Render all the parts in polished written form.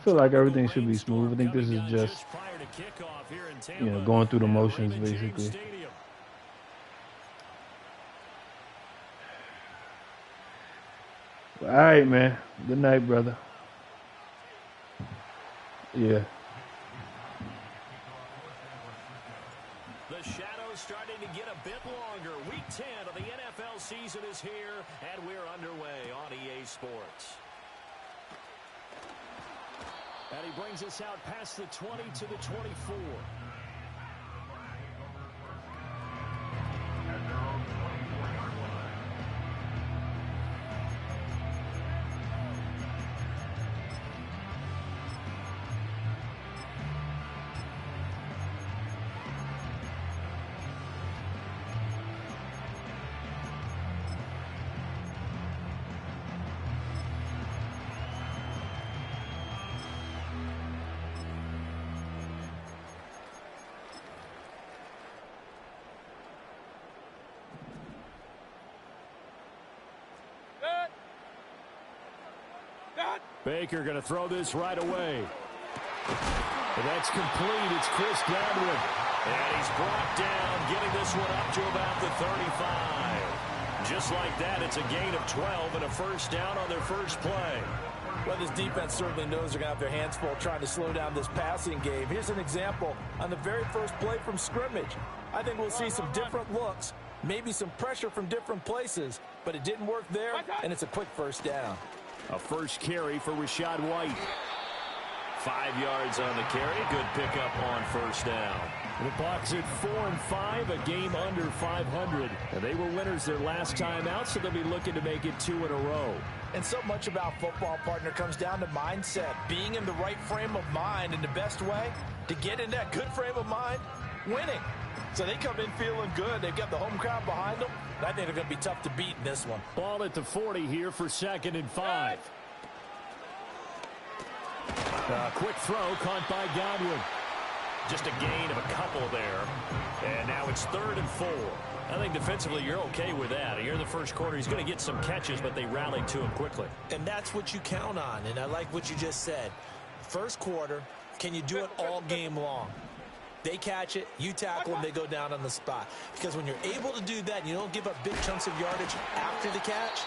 feel like everything should be smooth. I think this is just, going through the motions, basically. All right, man. Good night, brother. Yeah. The shadow's starting to get a bit longer. Week 10 of the NFL season is here, and we're underway on EA Sports. And he brings us out past the 20 to the 24. Baker going to throw this right away. And that's complete. It's Chris Godwin. And he's brought down, getting this one up to about the 35. Just like that, it's a gain of 12 and a first down on their first play. Well, this defense certainly knows they're going to have their hands full trying to slow down this passing game. Here's an example on the very first play from scrimmage. I think we'll see some different looks, maybe some pressure from different places, but it didn't work there, and it's a quick first down. A first carry for Rachaad White. 5 yards on the carry. Good pickup on first down. The Bucs at 4-5, a game under 500. And they were winners their last time out, so they'll be looking to make it 2 in a row. And so much about football, partner, comes down to mindset. Being in the right frame of mind, and the best way to get in that good frame of mind, winning. So they come in feeling good. They've got the home crowd behind them. I think they're going to be tough to beat in this one. Ball at the 40 here for 2nd and 5. Quick throw caught by Godwin. Just a gain of a couple there. And now it's 3rd and 4. I think defensively you're okay with that. Here in the first quarter, he's going to get some catches, but they rallied to him quickly. And that's what you count on, and I like what you just said. First quarter, can you do it all game long? They catch it, you tackle them, they go down on the spot. Because when you're able to do that and you don't give up big chunks of yardage after the catch,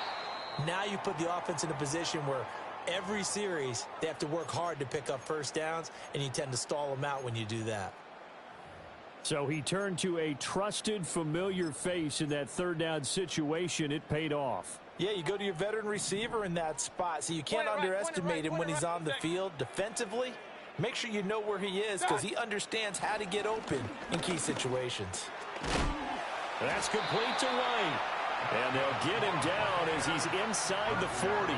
now you put the offense in a position where every series they have to work hard to pick up first downs, and you tend to stall them out when you do that. So he turned to a trusted, familiar face in that 3rd down situation. It paid off. Yeah, you go to your veteran receiver in that spot, so you can't underestimate him when he's on the field defensively. Make sure you know where he is because he understands how to get open in key situations. That's complete to White. And they'll get him down as he's inside the 40.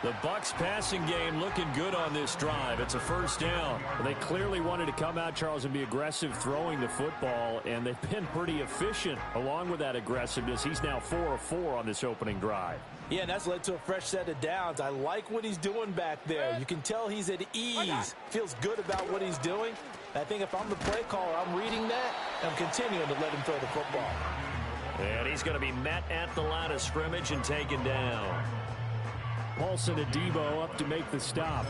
The Bucs passing game looking good on this drive. It's a first down. They clearly wanted to come out, Charles, and be aggressive throwing the football, and they've been pretty efficient along with that aggressiveness. He's now 4 of 4 on this opening drive. Yeah, and that's led to a fresh set of downs. I like what he's doing back there. You can tell he's at ease. Feels good about what he's doing. I think if I'm the play caller, I'm reading that, and I'm continuing to let him throw the football. And he's going to be met at the line of scrimmage and taken down. Paulson Adebo up to make the stop.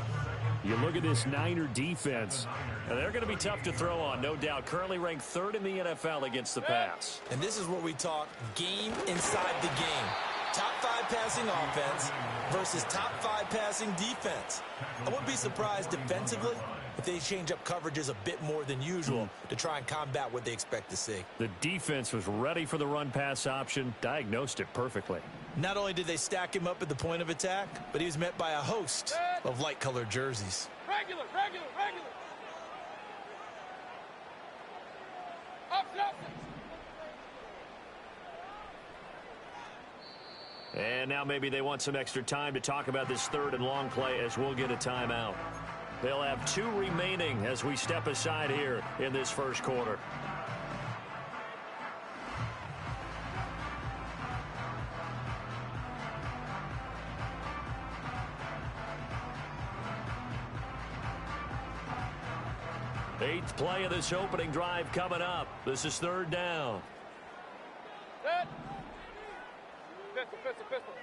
You look at this Niner defense, and they're going to be tough to throw on, no doubt. Currently ranked 3rd in the NFL against the pass. And this is what we talk game inside the game. Top 5 passing offense versus top 5 passing defense. I wouldn't be surprised defensively if they change up coverages a bit more than usual to try and combat what they expect to see. The defense was ready for the run-pass option, diagnosed it perfectly. Not only did they stack him up at the point of attack, but he was met by a host of light-colored jerseys. Regular. Up. And now maybe they want some extra time to talk about this 3rd and long play as we'll get a timeout. They'll have 2 remaining as we step aside here in this first quarter. Eighth play of this opening drive coming up. This is 3rd down. Set. Pistol.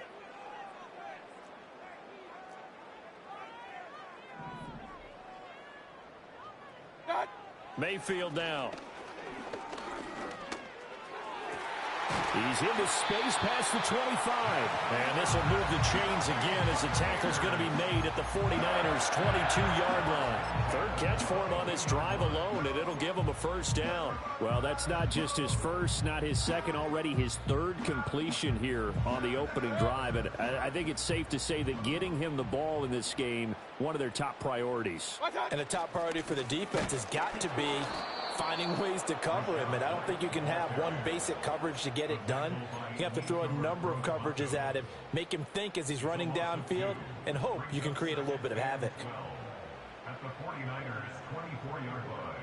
Mayfield now. He's into space past the 25. And this will move the chains again as the tackle's going to be made at the 49ers' 22-yard line. Third catch for him on this drive alone, and it'll give him a first down. Well, that's not just his first, not his second, already his third completion here on the opening drive. And I think it's safe to say that getting him the ball in this game, one of their top priorities. And a top priority for the defense has got to be finding ways to cover him, and I don't think you can have one basic coverage to get it done. You have to throw a number of coverages at him, make him think as he's running downfield, and hope you can create a little bit of havoc. At the 49ers 24-yard line.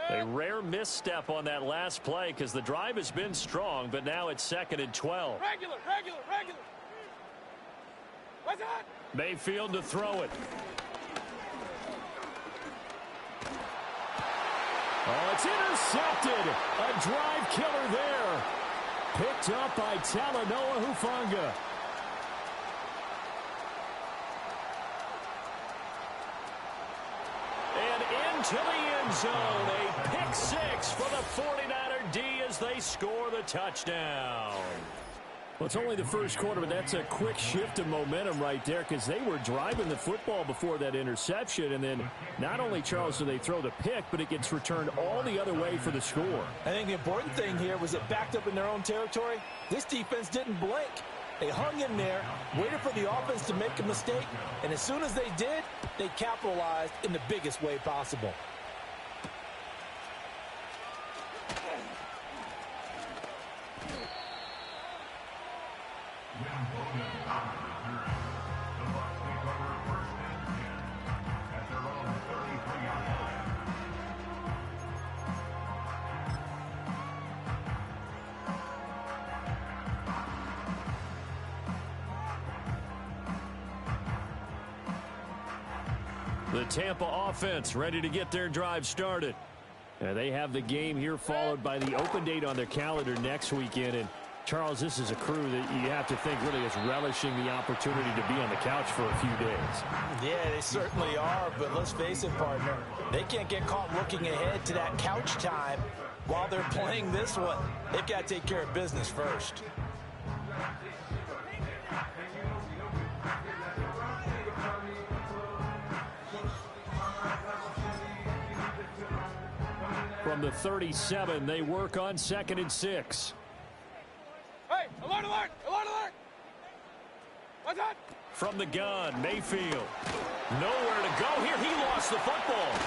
A rare misstep on that last play because the drive has been strong, but now it's 2nd and 12. Regular. What's that? Mayfield to throw it. Oh, it's intercepted. A drive killer there. Picked up by Talanoa Hufanga. To the end zone, a pick six for the 49er D as they score the touchdown. Well, it's only the first quarter, but that's a quick shift of momentum right there because they were driving the football before that interception, and then not only, Charles, do they throw the pick, but it gets returned all the other way for the score. I think the important thing here was it backed up in their own territory. This defense didn't blink. They hung in there, waited for the offense to make a mistake, and as soon as they did, they capitalized in the biggest way possible. The Tampa offense ready to get their drive started. They have the game here followed by the open date on their calendar next weekend. And Charles, this is a crew that you have to think really is relishing the opportunity to be on the couch for a few days. Yeah, they certainly are, but let's face it, partner. They can't get caught looking ahead to that couch time while they're playing this one. They've got to take care of business first. From the 37, they work on 2nd and 6. Hey, alert! What's that? From the gun, Mayfield. Nowhere to go here. He lost the football.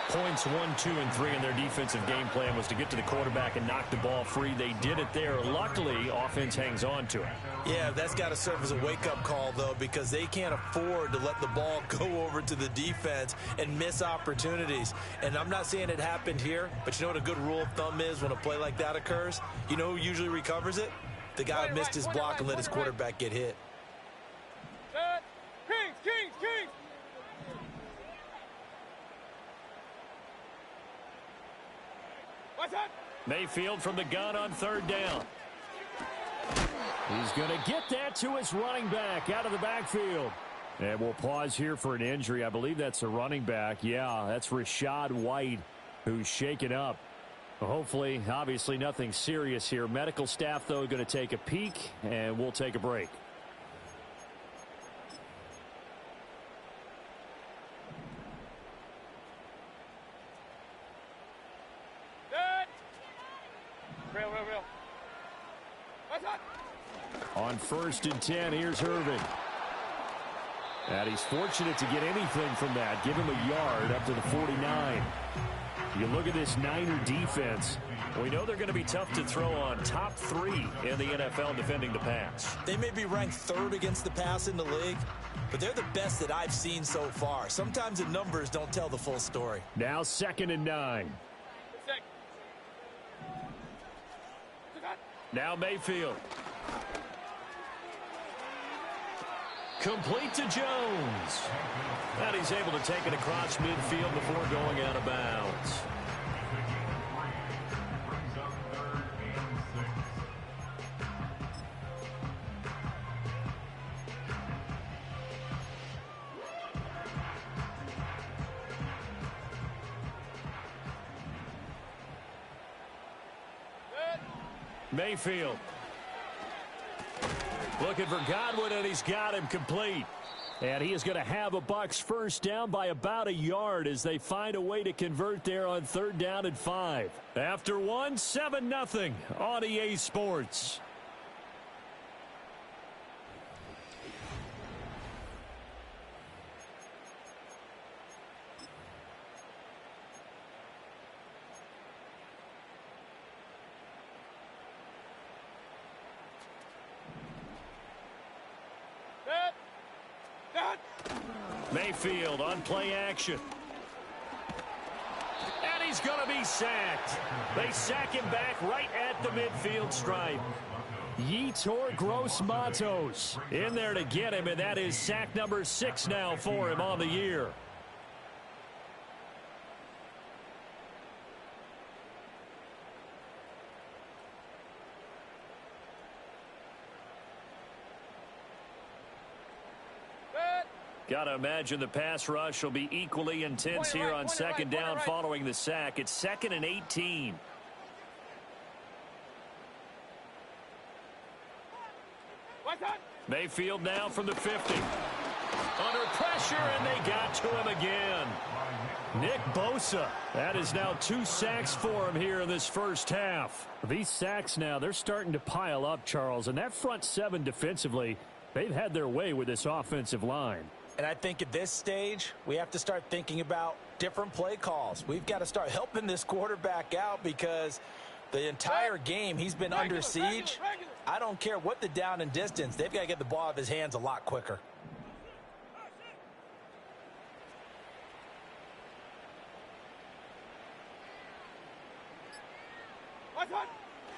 Points 1, 2, and 3 in their defensive game plan was to get to the quarterback and knock the ball free. They did it there. Luckily, offense hangs on to it. Yeah, that's got to serve as a wake-up call, though, because they can't afford to let the ball go over to the defense and miss opportunities. And I'm not saying it happened here, but you know what a good rule of thumb is when a play like that occurs? You know who usually recovers it? The guy who missed his block and let his quarterback get hit. Set. Kings! What's that? Mayfield from the gun on 3rd down. He's going to get that to his running back out of the backfield. And we'll pause here for an injury. I believe that's a running back. Yeah, that's Rachaad White, who's shaken up. Well, hopefully, obviously, nothing serious here. Medical staff, though, going to take a peek, and we'll take a break. Real. What's that? On 1st and 10, here's Irvin. And he's fortunate to get anything from that. Give him a yard up to the 49. You look at this Niner defense. We know they're going to be tough to throw on. Top 3 in the NFL defending the pass. They may be ranked 3rd against the pass in the league, but they're the best that I've seen so far. Sometimes the numbers don't tell the full story. Now 2nd and 9. Now Mayfield. Complete to Jones. And he's able to take it across midfield before going out of bounds. Mayfield. Looking for Godwin, and he's got him complete. And he is going to have a Bucs first down by about a yard as they find a way to convert there on 3rd down and 5. After 1, 7-0 on EA Sports. Mayfield on play action. And he's going to be sacked. They sack him back right at the midfield stripe. Yetur Gross-Matos in there to get him, and that is sack number 6 now for him on the year. Got to imagine the pass rush will be equally intense here on 2nd down following the sack. It's 2nd and 18. Mayfield now from the 50. Under pressure, and they got to him again. Nick Bosa. That is now 2 sacks for him here in this first half. These sacks now, they're starting to pile up, Charles. And that front 7 defensively, they've had their way with this offensive line. And I think at this stage, we have to start thinking about different play calls. We've got to start helping this quarterback out because the entire game he's been under siege. I don't care what the down and distance. They've got to get the ball out of his hands a lot quicker.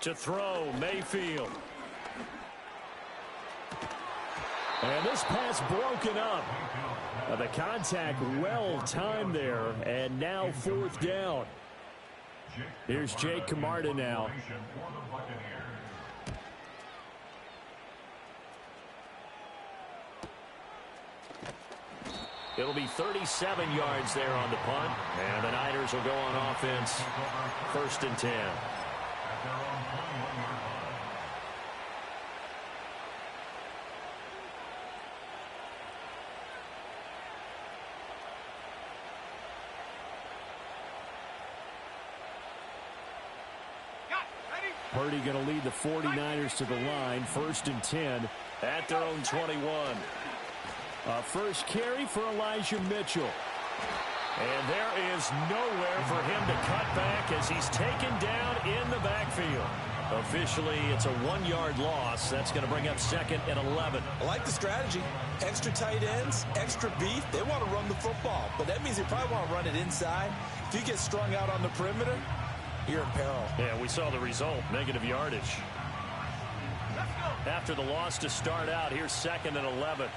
To throw, Mayfield. And this pass broken up. The contact well timed there, and now 4th down. Here's Jake Camarda now. It'll be 37 yards there on the punt, and the Niners will go on offense. 1st and 10. Purdy going to lead the 49ers to the line. 1st and 10 at their own 21. First carry for Elijah Mitchell. And there is nowhere for him to cut back as he's taken down in the backfield. Officially, it's a 1-yard loss. That's going to bring up 2nd and 11. I like the strategy. Extra tight ends, extra beef. They want to run the football, but that means they probably want to run it inside. If you get strung out on the perimeter, you're in peril. Yeah, we saw the result, negative yardage. After the loss to start out, here's 2nd and 11.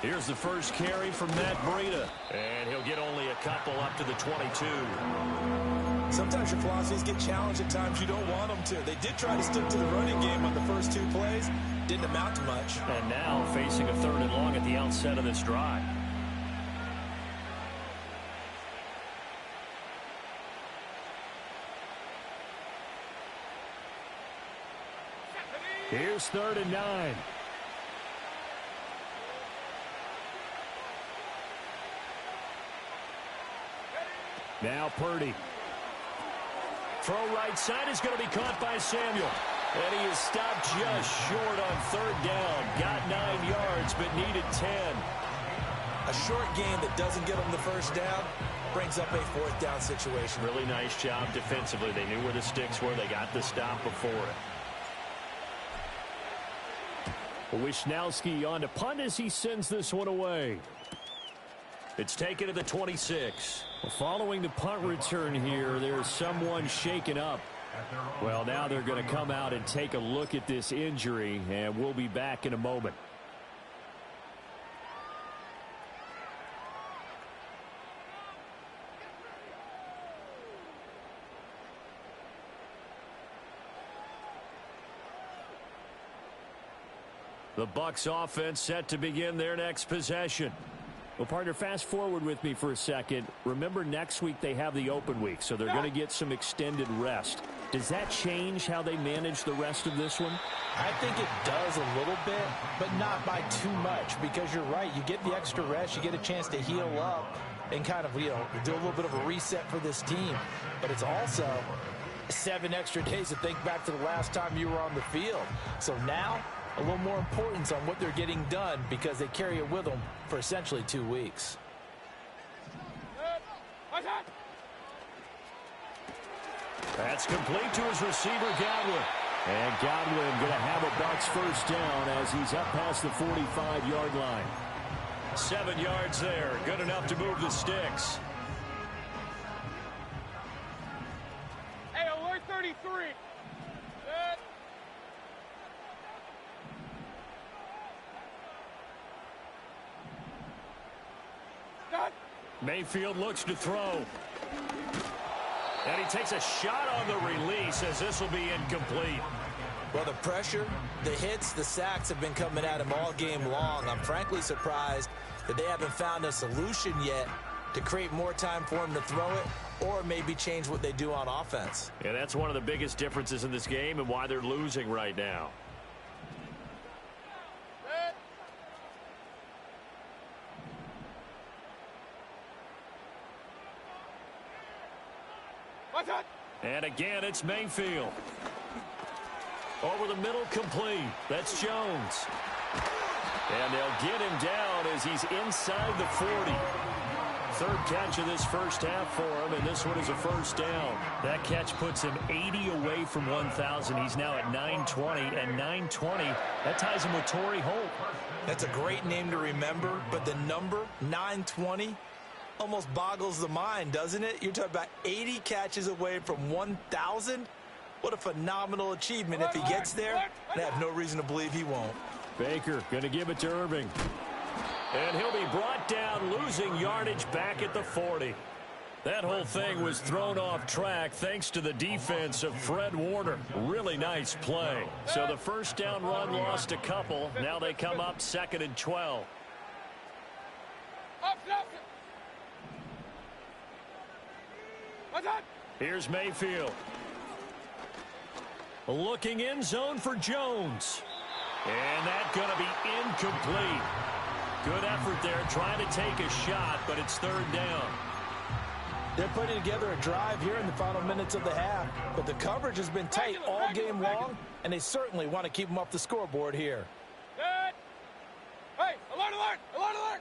Here's the first carry from Matt Breida. And he'll get only a couple up to the 22. Sometimes your philosophies get challenged at times you don't want them to. They did try to stick to the running game on the first 2 plays. Didn't amount to much. And now facing a 3rd and long at the outset of this drive. Here's 3rd and 9. Now Purdy. Throw right side is going to be caught by Samuel. And he is stopped just short on 3rd down. Got 9 yards, but needed 10. A short gain that doesn't get him the first down brings up a 4th down situation. Really nice job defensively. They knew where the sticks were. They got the stop before it. Wishnowski on to punt as he sends this one away. It's taken to the 26. Well, following the punt return here, there's someone shaken up. Well, now they're going to come out and take a look at this injury, and we'll be back in a moment. The Bucs offense set to begin their next possession. Well, partner, fast forward with me for a second. Remember, next week they have the open week, so they're going to get some extended rest. Does that change how they manage the rest of this one? I think it does a little bit, but not by too much, because you're right. You get the extra rest. You get a chance to heal up and kind of, do a little bit of a reset for this team. But it's also 7 extra days to think back to the last time you were on the field. So now, a little more importance on what they're getting done because they carry it with them for essentially 2 weeks. That's complete to his receiver, Godwin. And Godwin going to have a Bucs first down as he's up past the 45-yard line. 7 yards there. Good enough to move the sticks. Hey, alert 33. Set. Done. Mayfield looks to throw. And he takes a shot on the release as this will be incomplete. Well, the pressure, the hits, the sacks have been coming at him all game long. I'm frankly surprised that they haven't found a solution yet to create more time for him to throw it or maybe change what they do on offense. And that's one of the biggest differences in this game and why they're losing right now. And again, it's Mayfield. Over the middle, complete. That's Jones. And they'll get him down as he's inside the 40. Third catch of this first half for him, and this one is a first down. That catch puts him 80 away from 1,000. He's now at 920, and 920, that ties him with Torrey Holt. That's a great name to remember, but the number, 920, almost boggles the mind, doesn't it? You're talking about 80 catches away from 1,000. What a phenomenal achievement if he gets there. I have no reason to believe he won't. Baker going to give it to Irving. And he'll be brought down, losing yardage back at the 40. That whole thing was thrown off track thanks to the defense of Fred Warner. Really nice play. So the first down run lost a couple. Now they come up 2nd and 12. Here's Mayfield. Looking in zone for Jones. And that's going to be incomplete. Good effort there, trying to take a shot, but it's 3rd down. They're putting together a drive here in the final minutes of the half, but the coverage has been tight all game long, and they certainly want to keep them off the scoreboard here. Hey, alert, alert, alert, alert!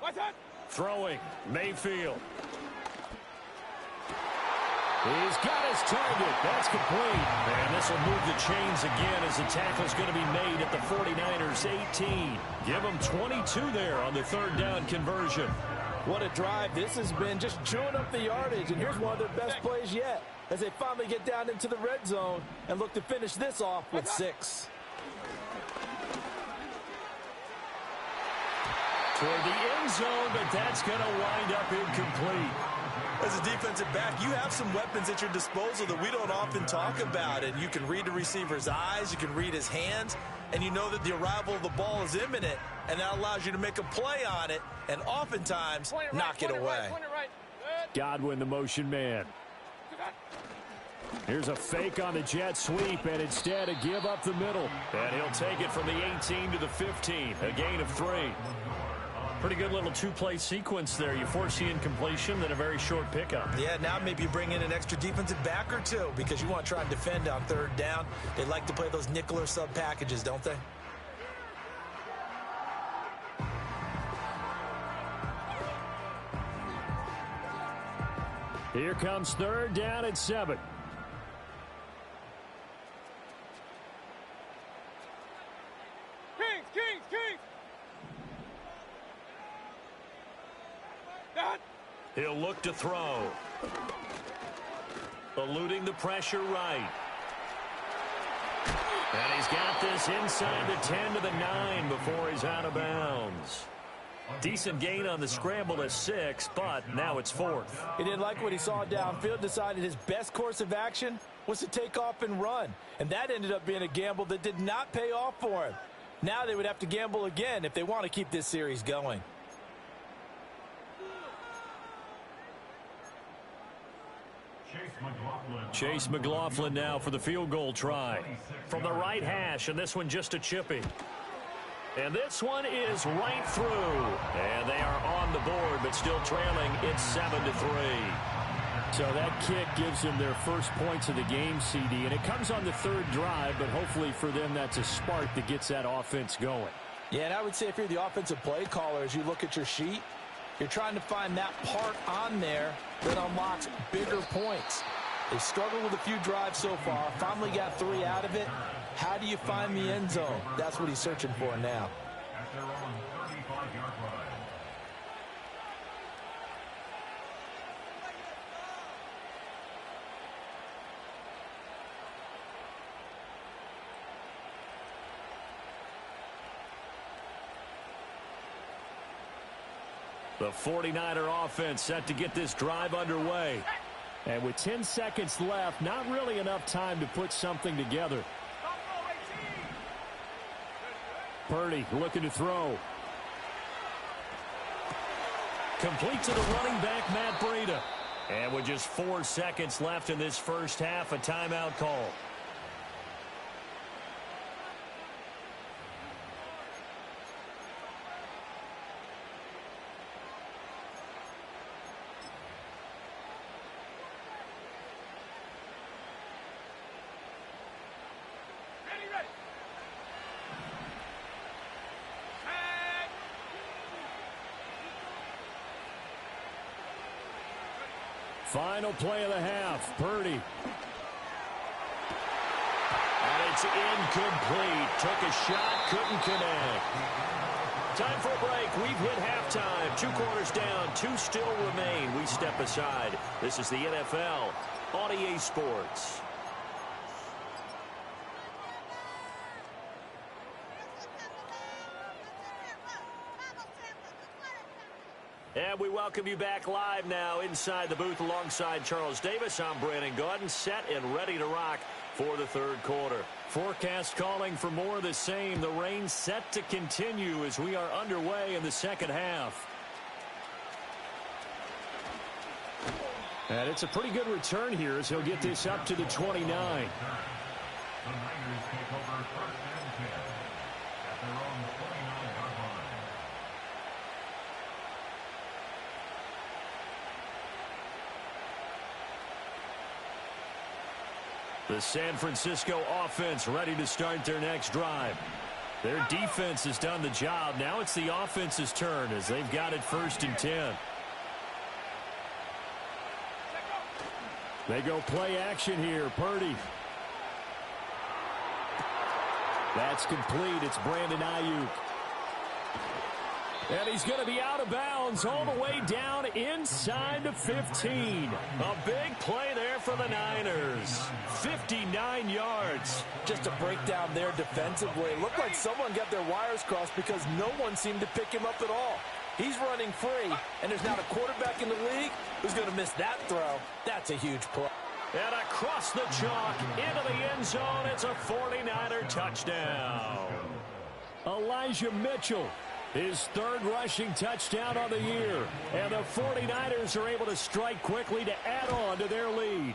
What's that? Throwing, Mayfield. He's got his target. That's complete. And this will move the chains again as the tackle's going to be made at the 49ers 18. Give them 22 there on the 3rd down conversion. What a drive. This has been just chewing up the yardage, and here's one of their best plays yet as they finally get down into the red zone and look to finish this off with 6. Toward the end zone, but that's going to wind up incomplete. As a defensive back, you have some weapons at your disposal that we don't often talk about. And you can read the receiver's eyes, you can read his hands, and you know that the arrival of the ball is imminent, and that allows you to make a play on it and oftentimes knock it away. Godwin, the motion man. Here's a fake on the jet sweep, and instead a give up the middle. And he'll take it from the 18 to the 15, a gain of 3. Pretty good little 2-play sequence there. You force the incompletion, then a very short pickup. Yeah, now maybe you bring in an extra defensive back or two because you want to try and defend on 3rd down. They like to play those nickel or sub packages, don't they? Here comes 3rd down at 7. Kings! He'll look to throw. Eluding the pressure right. And he's got this inside the 10 to the 9 before he's out of bounds. Decent gain on the scramble at 6, but now it's 4th. He didn't like what he saw downfield, decided his best course of action was to take off and run. And that ended up being a gamble that did not pay off for him. Now they would have to gamble again if they want to keep this series going. Chase McLaughlin now for the field goal try. From the right hash, and this one just a chippy. And this one is right through. And they are on the board, but still trailing. It's 7-3. So that kick gives them their first points of the game, CD. And it comes on the third drive, but hopefully for them that's a spark that gets that offense going. Yeah, and I would say if you're the offensive play caller, as you look at your sheet, you're trying to find that part on there that unlocks bigger points. They've struggled with a few drives so far, finally got 3 out of it. How do you find the end zone? That's what he's searching for now. At their own 35-yard line. The 49er offense set to get this drive underway. And with 10 seconds left, not really enough time to put something together. Purdy looking to throw. Complete to the running back, Matt Breida. And with just 4 seconds left in this first half, a timeout call. Final play of the half. Purdy. And it's incomplete. Took a shot, couldn't connect. Time for a break. We've hit halftime. 2 quarters down, 2 still remain. We step aside. This is the NFL on EA Sports. And we welcome you back live now inside the booth alongside Charles Davis. I'm Brandon Gaudin, set and ready to rock for the third quarter. Forecast calling for more of the same. The rain set to continue as we are underway in the second half. And it's a pretty good return here as he'll get this up to the 29. The Niners take over 1st and 10 at their own 29-yard line. The San Francisco offense ready to start their next drive. Their defense has done the job. Now it's the offense's turn as they've got it 1st and 10. They go play action here. Purdy. That's complete. It's Brandon Ayuk. And he's going to be out of bounds all the way down inside the 15. A big play there for the Niners. 59 yards. Just a breakdown there defensively. It looked like someone got their wires crossed because no one seemed to pick him up at all. He's running free, and there's not a quarterback in the league who's going to miss that throw. That's a huge play. And across the chalk into the end zone. It's a 49er touchdown. Elijah Mitchell. His 3rd rushing touchdown on the year. And the 49ers are able to strike quickly to add on to their lead.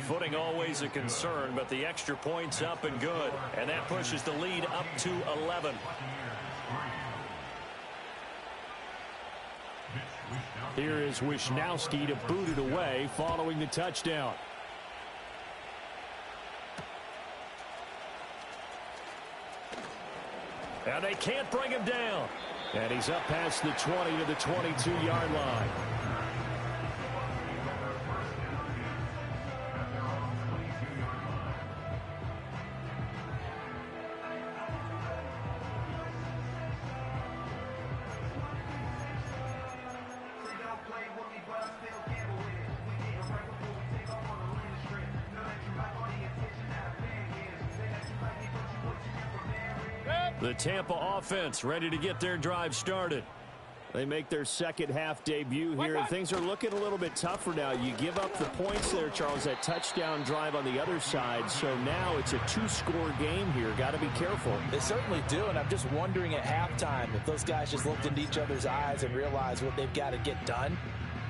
Footing always a concern, but the extra point's up and good. And that pushes the lead up to 11. Here is Wisnowski to boot it away following the touchdown. And they can't bring him down. And he's up past the 20 to the 22-yard line. The Tampa offense ready to get their drive started. They make their second half debut here, and things are looking a little bit tougher now. You give up the points there, Charles, that touchdown drive on the other side. So now it's a two-score game here. Got to be careful. They certainly do, and I'm just wondering at halftime if those guys just looked into each other's eyes and realized what they've got to get done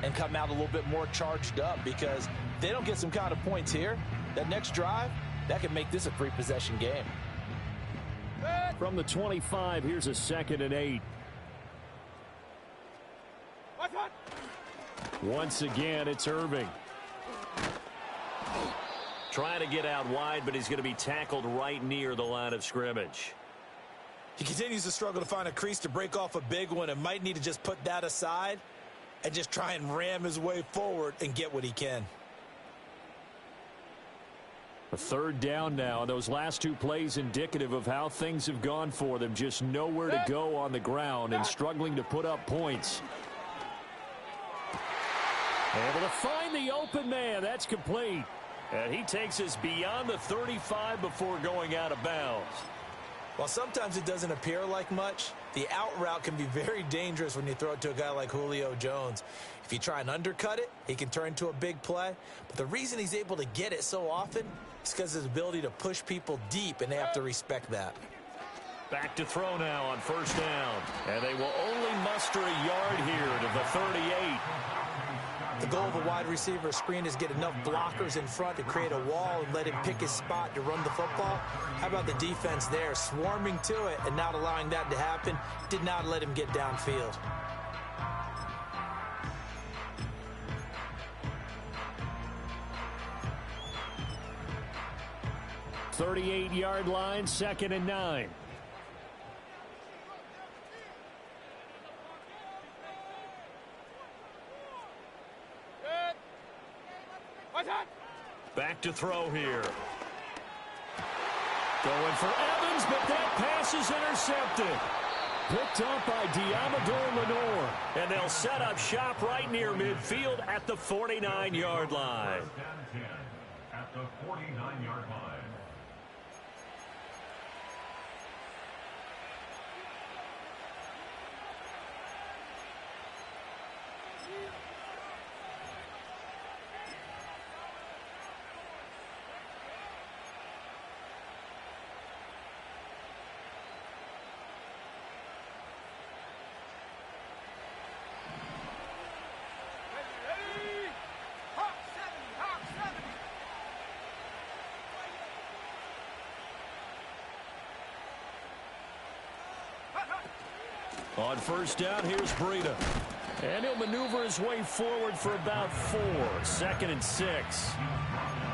and come out a little bit more charged up, because if they don't get some kind of points here, that next drive, that could make this a free possession game. From the 25, here's a 2nd and 8. Once again, it's Irving. Trying to get out wide, but he's going to be tackled right near the line of scrimmage. He continues to struggle to find a crease to break off a big one, and might need to just put that aside and just try and ram his way forward and get what he can. A 3rd down now. Those last 2 plays indicative of how things have gone for them. Just nowhere to go on the ground and struggling to put up points. Able to find the open man. That's complete. And he takes us beyond the 35 before going out of bounds. While sometimes it doesn't appear like much, the out route can be very dangerous when you throw it to a guy like Julio Jones. If you try and undercut it, he can turn into a big play. But the reason he's able to get it so often is because of his ability to push people deep, and they have to respect that. Back to throw now on 1st down. And they will only muster a yard here to the 38. The goal of a wide receiver screen is get enough blockers in front to create a wall and let him pick his spot to run the football. How about the defense there, swarming to it and not allowing that to happen? Did not let him get downfield. .38-yard line, 2nd and 9. Back to throw here. Going for Evans, but that pass is intercepted. Picked up by Diamador Lenore. And they'll set up shop right near midfield at the 49-yard line. At the 49-yard line. On 1st down, here's Breida. And he'll maneuver his way forward for about 4. 2nd and 6.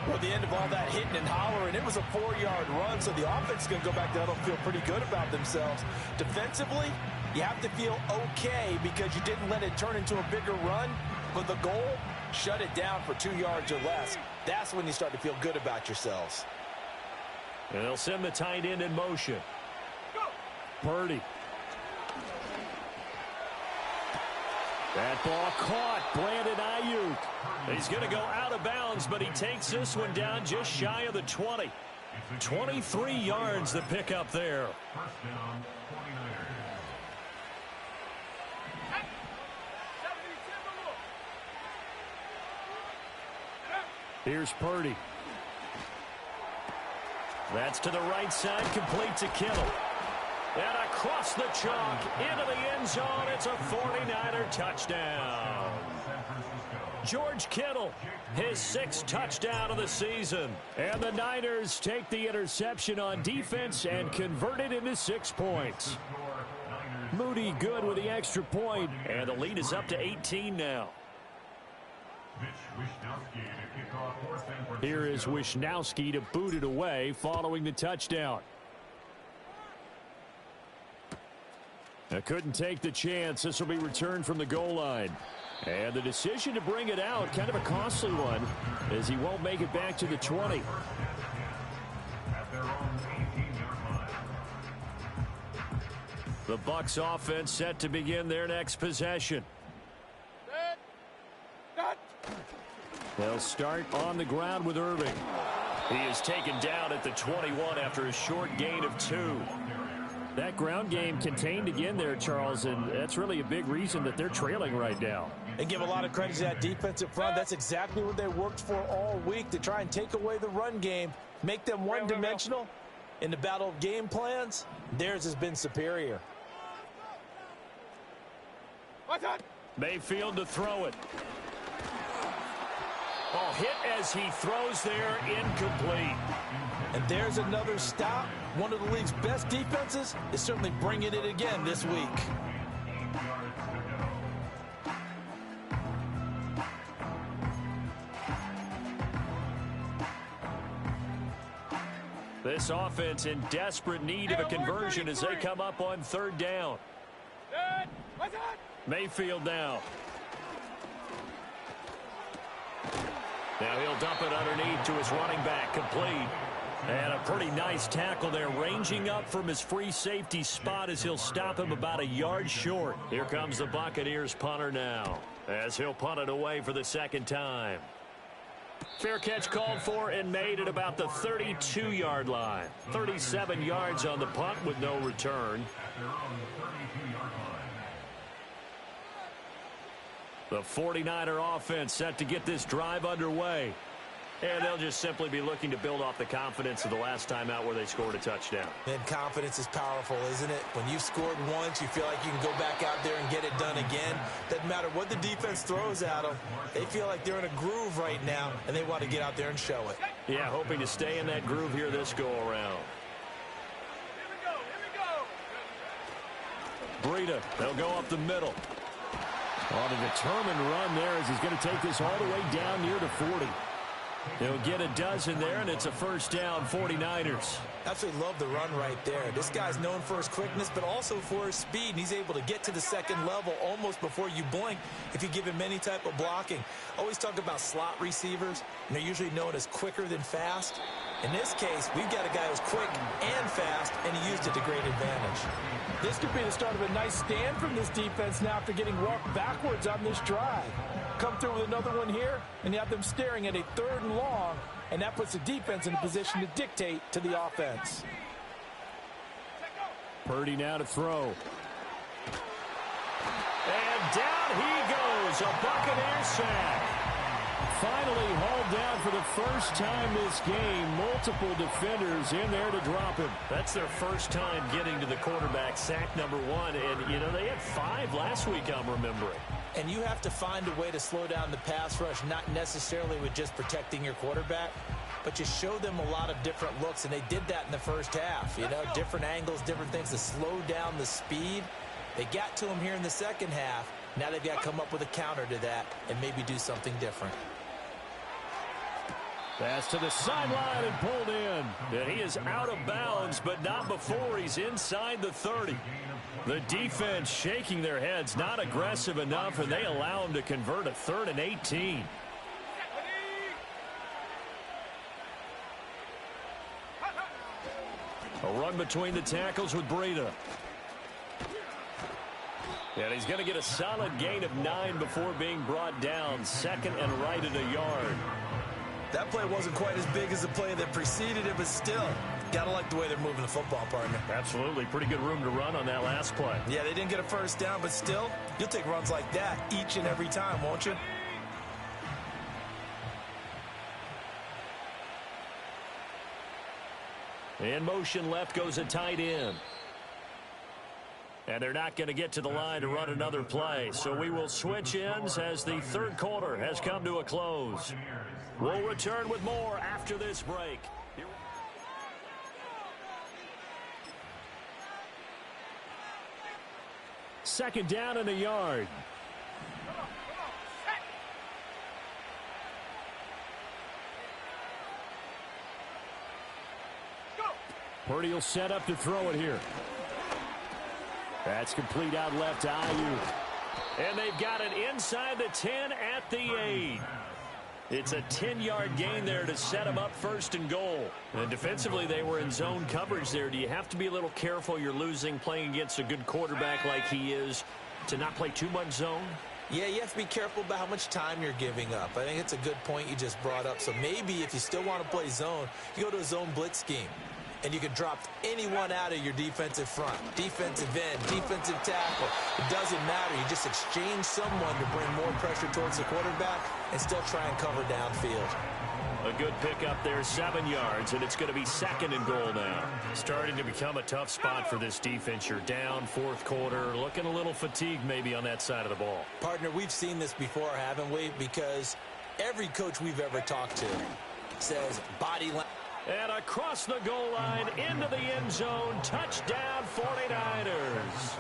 Well, at the end of all that hitting and hollering, it was a 4-yard run, so the offense is going to go back there and feel pretty good about themselves. Defensively, you have to feel okay because you didn't let it turn into a bigger run, but the goal, shut it down for 2 yards or less. That's when you start to feel good about yourselves. And they'll send the tight end in motion. Purdy. That ball caught. Brandon Ayuk. He's going to go out of bounds, but he takes this one down just shy of the 20. 23 yards the pickup there. 1st down, 49ers. Here's Purdy. That's to the right side, complete to Kittle. And across the chalk, into the end zone, it's a 49er touchdown. George Kittle, his 6th touchdown of the season. And the Niners take the interception on defense and convert it into 6 points. Moody good with the extra point. And the lead is up to 18 now. Here is Wishnowski to boot it away following the touchdown. Couldn't take the chance. This will be returned from the goal line. And the decision to bring it out, kind of a costly one, as he won't make it back to the 20. The Bucs offense set to begin their next possession. They'll start on the ground with Irving. He is taken down at the 21 after a short gain of 2. That ground game contained again there, Charles, and that's really a big reason that they're trailing right now. They give a lot of credit to that defensive front. That's exactly what they worked for all week, to try and take away the run game, make them one-dimensional. In the battle of game plans, theirs has been superior. Mayfield to throw it. Oh, hit as he throws there, incomplete. And there's another stop. One of the league's best defenses is certainly bringing it again this week. This offense in desperate need of a conversion as they come up on third down. Mayfield now. Now he'll dump it underneath to his running back, complete. And a pretty nice tackle there, ranging up from his free safety spot as he'll stop him about a yard short. Here comes the Buccaneers punter now, as he'll punt it away for the second time. Fair catch called for and made at about the 32-yard line. 37 yards on the punt with no return. The 49er offense set to get this drive underway. And they'll just simply be looking to build off the confidence of the last time out where they scored a touchdown. And confidence is powerful, isn't it? When you've scored once, you feel like you can go back out there and get it done again. Doesn't matter what the defense throws at them. They feel like they're in a groove right now, and they want to get out there and show it. Yeah, hoping to stay in that groove here this go-around. Breida, they'll go up the middle. On a determined run there as he's going to take this all the way down near the 40. He'll get a dozen there, and it's a first down, 49ers. Absolutely love the run right there. This guy's known for his quickness, but also for his speed, and he's able to get to the second level almost before you blink if you give him any type of blocking. Always talk about slot receivers, and they're usually known as quicker than fast. In this case, we've got a guy who's quick and fast, and he used it to great advantage. This could be the start of a nice stand from this defense now after getting walked backwards on this drive. Come through with another one here, and you have them staring at a 3rd and long, and that puts the defense in a position to dictate to the offense. Purdy now to throw. And down he goes, a Buccaneers sack. Finally hauled down for the first time this game. Multiple defenders in there to drop him. That's their first time getting to the quarterback, sack number 1. And, you know, they had 5 last week, I'm remembering. And you have to find a way to slow down the pass rush, not necessarily with just protecting your quarterback, but you show them a lot of different looks, and they did that in the first half. You know, different angles, different things to slow down the speed. They got to him here in the second half. Now they've got to come up with a counter to that and maybe do something different. Pass to the sideline and pulled in. And he is out of bounds, but not before he's inside the 30. The defense shaking their heads, not aggressive enough, and they allow him to convert a 3rd and 18. A run between the tackles with Breida. And he's going to get a solid gain of 9 before being brought down. Second and right at a yard. That play wasn't quite as big as the play that preceded it, but still, gotta like the way they're moving the football, partner. Absolutely. Pretty good room to run on that last play. Yeah, they didn't get a first down, but still, you'll take runs like that each and every time, won't you? In motion left goes a tight end. And they're not going to get to the line to run another play. So we will switch ends as the 3rd quarter has come to a close. We'll return with more after this break. Second down and a yard. Purdy will set up to throw it here. That's complete out left to Ayuk. And they've got it inside the 10 at the 8. It's a 10-yard gain there to set them up 1st and goal. And defensively, they were in zone coverage there. Do you have to be a little careful? You're losing, playing against a good quarterback like he is, to not play too much zone? Yeah, you have to be careful about how much time you're giving up. I think it's a good point you just brought up. So maybe if you still want to play zone, you go to a zone blitz scheme. and you can drop anyone out of your defensive front. Defensive end, defensive tackle. It doesn't matter. You just exchange someone to bring more pressure towards the quarterback and still try and cover downfield. A good pickup there, 7 yards, and it's going to be 2nd and goal now. Starting to become a tough spot for this defense. You're down 4th quarter, looking a little fatigued maybe on that side of the ball. Partner, we've seen this before, haven't we? Because every coach we've ever talked to says body language. And across the goal line, into the end zone, touchdown 49ers.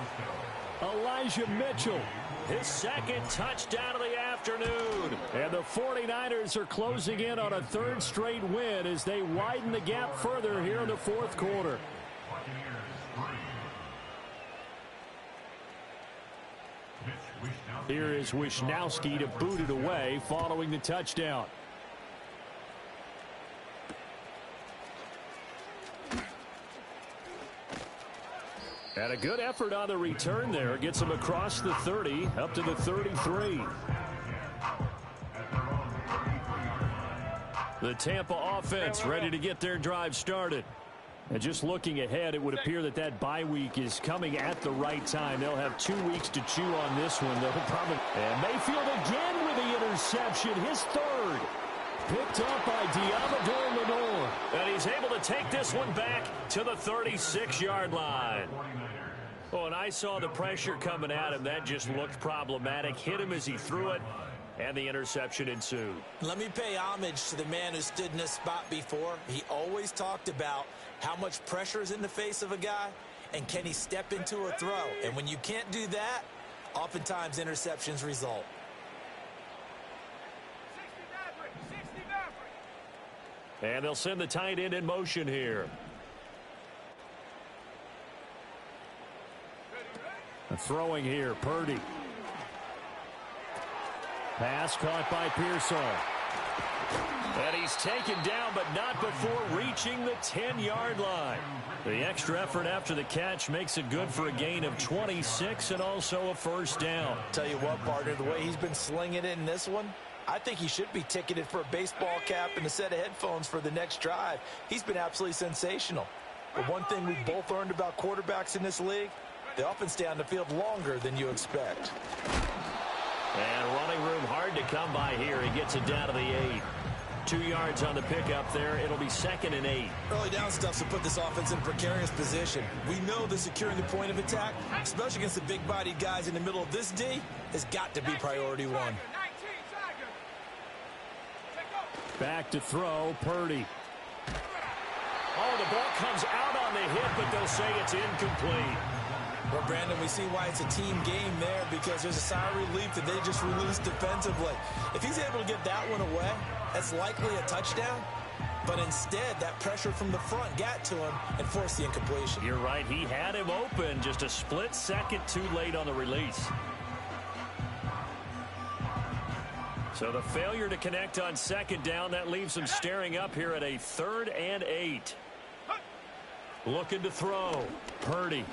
Elijah Mitchell, his 2nd touchdown of the afternoon. And the 49ers are closing in on a 3rd straight win as they widen the gap further here in the 4th quarter. Here is Wishnowski to boot it away following the touchdown. And a good effort on the return there. Gets him across the 30, up to the 33. The Tampa offense ready to get their drive started. And just looking ahead, it would appear that that bye week is coming at the right time. They'll have 2 weeks to chew on this one. They'll probably... And Mayfield again with the interception, his 3rd. Picked up by Diamador Lenore. And he's able to take this one back to the 36-yard line. Oh, and I saw the pressure coming at him. That just looked problematic. Hit him as he threw it, and the interception ensued. Let me pay homage to the man who stood in this spot before. He always talked about how much pressure is in the face of a guy, and can he step into a throw. And when you can't do that, oftentimes interceptions result. And they'll send the tight end in motion here. Throwing here, Purdy. Pass caught by Pearsall. And he's taken down, but not before reaching the 10-yard line. The extra effort after the catch makes it good for a gain of 26 and also a 1st down. Tell you what, partner, the way he's been slinging it in this one, I think he should be ticketed for a baseball cap and a set of headphones for the next drive. He's been absolutely sensational. But one thing we've both learned about quarterbacks in this league, they often stay on the field longer than you expect. And running room hard to come by here. He gets it down to the 8. 2 yards on the pickup there. It'll be 2nd and 8. Early down stuff to put this offense in a precarious position. We know that securing the point of attack, especially against the big-bodied guys in the middle of this D, has got to be priority 1. Back to throw, Purdy. Oh, the ball comes out on the hit, but they'll say it's incomplete. Well, Brandon, we see why it's a team game there, because there's a sigh of relief that they just released defensively. If he's able to get that one away, that's likely a touchdown. But instead, that pressure from the front got to him and forced the incompletion. You're right. He had him open. Just a split second too late on the release. So the failure to connect on 2nd down, that leaves him staring up here at a 3rd and 8. Looking to throw. Purdy.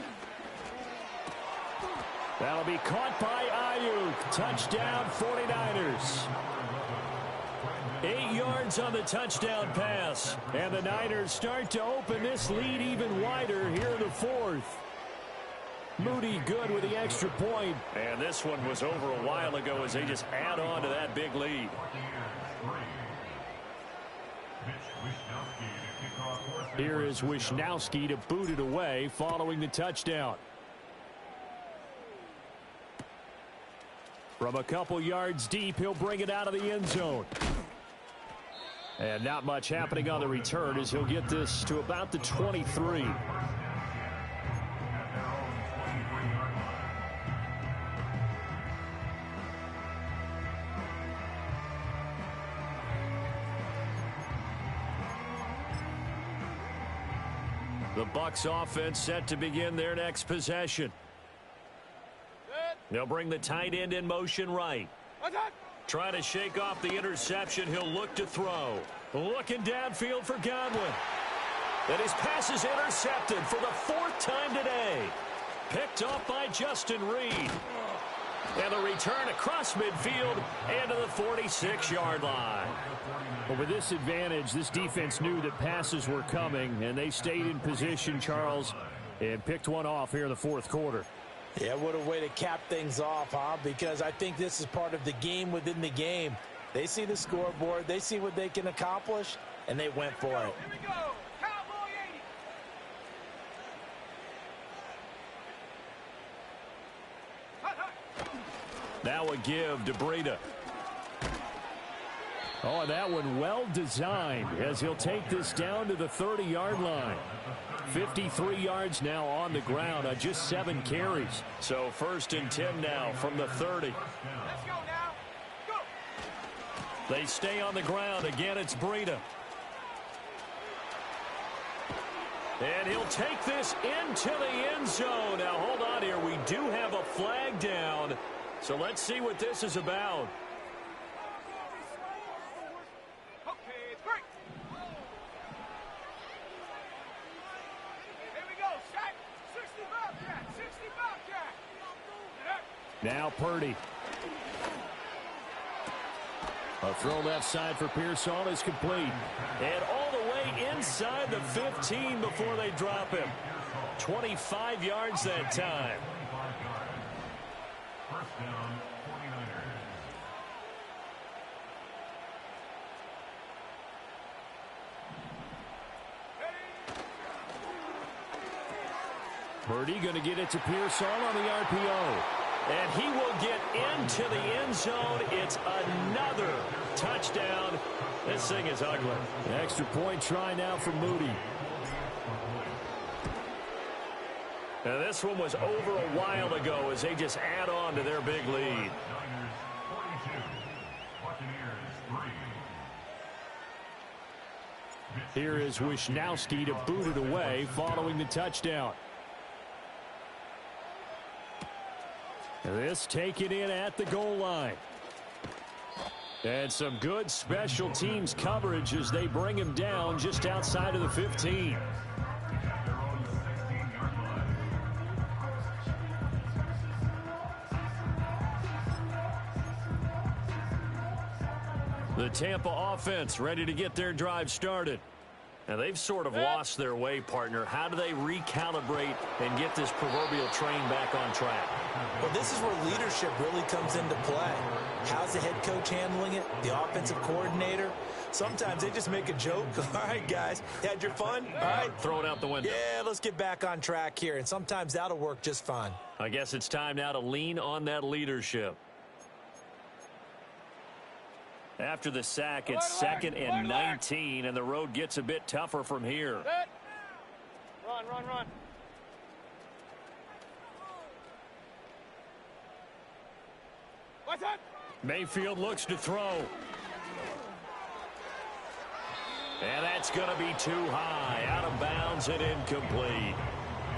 That'll be caught by Ayuk. Touchdown 49ers. 8 yards on the touchdown pass. And the Niners start to open this lead even wider here in the 4th. Moody good with the extra point. And this one was over a while ago as they just add on to that big lead. Here is Wishnowski to boot it away following the touchdown. From a couple yards deep, he'll bring it out of the end zone. And not much happening on the return as he'll get this to about the 23. The Bucs offense set to begin their next possession. They'll bring the tight end in motion right. Trying to shake off the interception. He'll look to throw. Looking downfield for Godwin. And his pass is intercepted for the 4th time today. Picked off by Justin Reed. And the return across midfield and to the 46-yard line. Well, with this advantage, this defense knew that passes were coming, and they stayed in position, Charles, and picked one off here in the fourth quarter. Yeah, what a way to cap things off, huh? Because I think this is part of the game within the game. They see the scoreboard, they see what they can accomplish, and they went for it. Here we go. Cowboy 80. Now a give to Breida. Oh, that one well designed as he'll take this down to the 30-yard line. 53 yards now on the ground on just 7 carries. So 1st and 10 now from the 30. Let's go now. Go. They stay on the ground. Again, it's Breida. And he'll take this into the end zone. Now, hold on here. We do have a flag down. So let's see what this is about. Okay, 3. Here we go. Shot. 60 Bobcat. 60 Bobcat. Now Purdy. A throw left side for Pearsall is complete. And all the way inside the 15 before they drop him. 25 yards that time. First down, 49ers. Purdy going to get it to Pearsall on the RPO. And he will get into the end zone. It's another touchdown. This thing is ugly. Extra point try now for Moody. Now this one was over a while ago as they just add on to their big lead. Niners 42, Buccaneers 3. Here is Wisnowski to boot it away following the touchdown. This taken in at the goal line. And some good special teams coverage as they bring him down just outside of the 15. At their own 16-yard line. The Tampa offense ready to get their drive started. Now they've sort of lost their way, partner. How do they recalibrate and get this proverbial train back on track? Well, this is where leadership really comes into play. How's the head coach handling it? The offensive coordinator? Sometimes they just make a joke. All right, guys, you had your fun? All right. Throw it out the window. Yeah, let's get back on track here. And sometimes that'll work just fine. I guess it's time now to lean on that leadership. After the sack, it's 2nd and 19, and the road gets a bit tougher from here. Set. Run, run, run. What's that? Mayfield looks to throw. And that's going to be too high. Out of bounds and incomplete.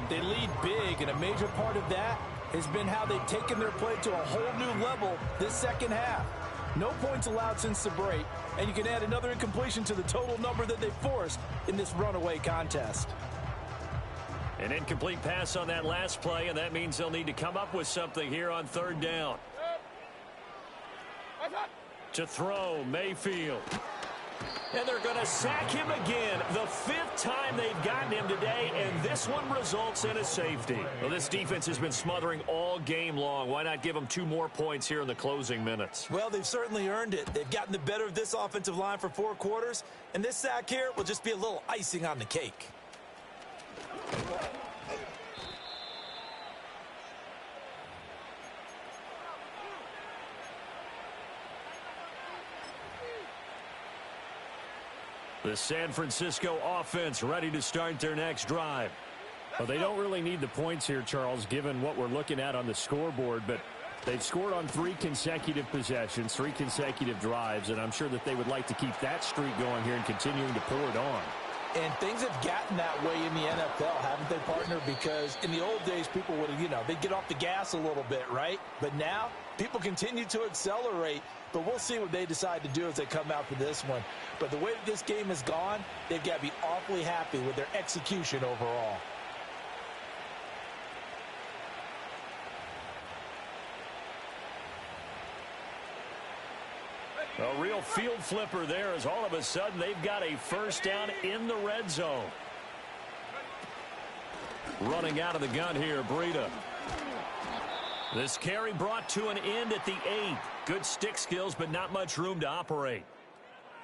They lead big, and a major part of that has been how they've taken their play to a whole new level this second half. No points allowed since the break, and you can add another incompletion to the total number that they forced in this runaway contest. An incomplete pass on that last play, and that means they'll need to come up with something here on 3rd down. What's that? To throw, Mayfield. And they're going to sack him again. The 5th time they've gotten him today, and this one results in a safety. Well, this defense has been smothering all game long. Why not give them 2 more points here in the closing minutes? Well, they've certainly earned it. They've gotten the better of this offensive line for 4 quarters, and this sack here will just be a little icing on the cake. The San Francisco offense ready to start their next drive. Well, they don't really need the points here, Charles, given what we're looking at on the scoreboard, but they've scored on 3 consecutive possessions, 3 consecutive drives, and I'm sure that they would like to keep that streak going here and continuing to pour it on. And things have gotten that way in the NFL, haven't they, partner? Because in the old days, people would have, they'd get off the gas a little bit, right? But now, people continue to accelerate. But we'll see what they decide to do as they come out for this one. But the way that this game has gone, they've got to be awfully happy with their execution overall. A real field flipper there as all of a sudden they've got a first down in the red zone. Running out of the gun here, Breida. This carry brought to an end at the 8. Good stick skills, but not much room to operate.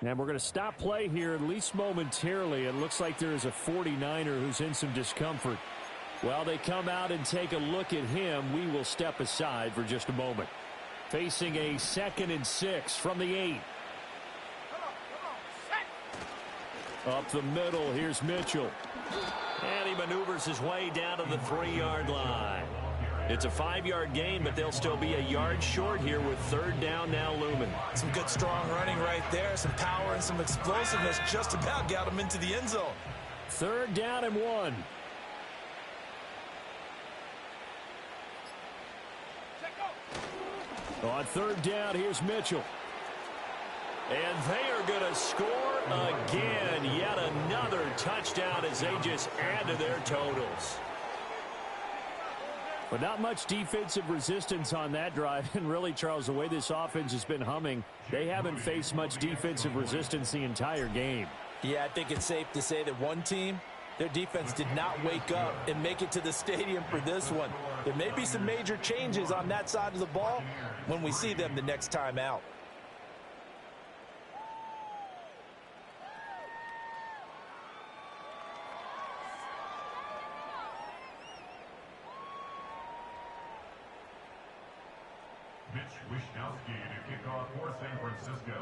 And we're going to stop play here, at least momentarily. It looks like there is a 49er who's in some discomfort. While they come out and take a look at him, we will step aside for just a moment. Facing a 2nd and 6 from the 8. Up the middle, here's Mitchell. And he maneuvers his way down to the 3-yard line. It's a 5-yard gain, but they'll still be a yard short here with 3rd down now looming. Some good strong running right there. Some power and some explosiveness just about got him into the end zone. 3rd down and 1. On 3rd down, here's Mitchell. And they are going to score again. Yet another touchdown as they just add to their totals. But not much defensive resistance on that drive. And really, Charles, the way this offense has been humming, they haven't faced much defensive resistance the entire game. Yeah, I think it's safe to say that one team, their defense did not wake up and make it to the stadium for this one. There may be some major changes on that side of the ball when we see them the next time out.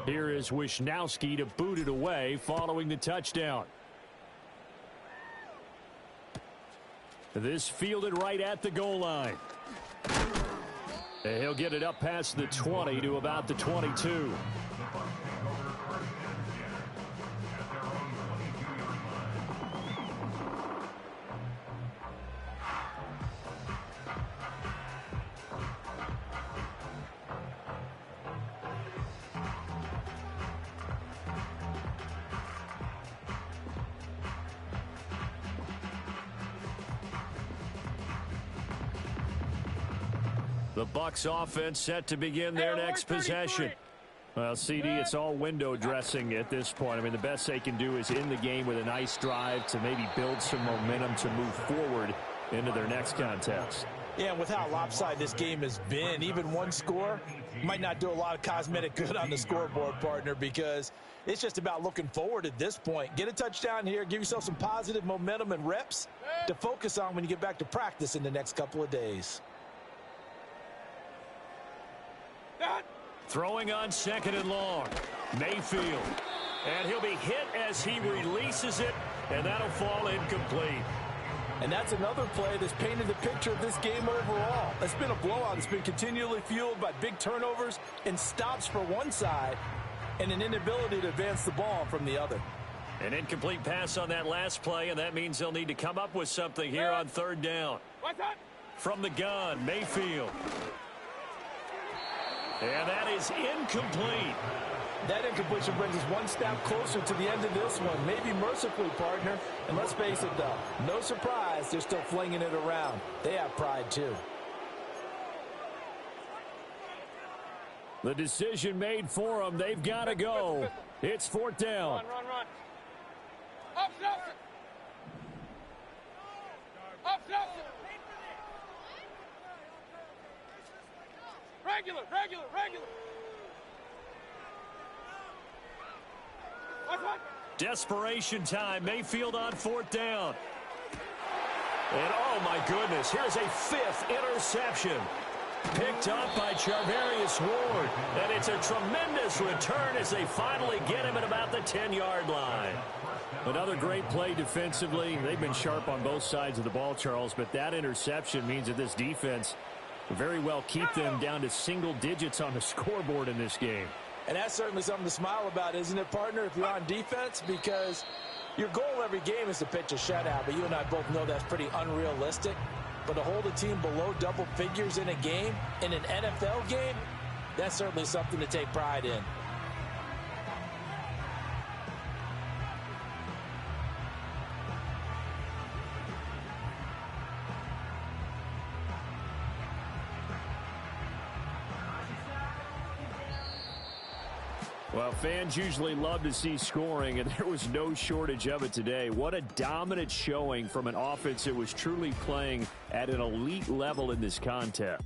Here is Wishnowski to boot it away following the touchdown. This fielded right at the goal line. And he'll get it up past the 20 to about the 22. The Bucs offense set to begin their next possession. Well, CD, it's all window dressing at this point. I mean, the best they can do is in the game with a nice drive to maybe build some momentum to move forward into their next contest. Yeah, and with how lopsided this game has been, even one score might not do a lot of cosmetic good on the scoreboard, partner, because it's just about looking forward at this point. Get a touchdown here, give yourself some positive momentum and reps to focus on when you get back to practice in the next couple of days. Throwing on 2nd and long. Mayfield. And he'll be hit as he releases it, and that'll fall incomplete. And that's another play that's painted the picture of this game overall. It's been a blowout. It's been continually fueled by big turnovers and stops for one side and an inability to advance the ball from the other. An incomplete pass on that last play, and that means they'll need to come up with something here on 3rd down. From the gun, Mayfield. And that is incomplete. That incompletion brings us one step closer to the end of this one. Maybe mercifully, partner. And let's face it, though, no surprise, they're still flinging it around. They have pride, too. The decision made for them. They've got to go. It's 4th down. Run. Up, Nelson. Up, Nelson. Regular. Desperation time. Mayfield on 4th down. And oh my goodness, here's a 5th interception. Picked up by Charvarius Ward. And it's a tremendous return as they finally get him at about the 10-yard line. Another great play defensively. They've been sharp on both sides of the ball, Charles, but that interception means that this defense will very well keep them down to single digits on the scoreboard in this game. And that's certainly something to smile about, isn't it, partner, if you're on defense? Because your goal every game is to pitch a shutout, but you and I both know that's pretty unrealistic. But to hold a team below double figures in a game, in an NFL game, that's certainly something to take pride in. Well, fans usually love to see scoring, and there was no shortage of it today. What a dominant showing from an offense that was truly playing at an elite level in this contest.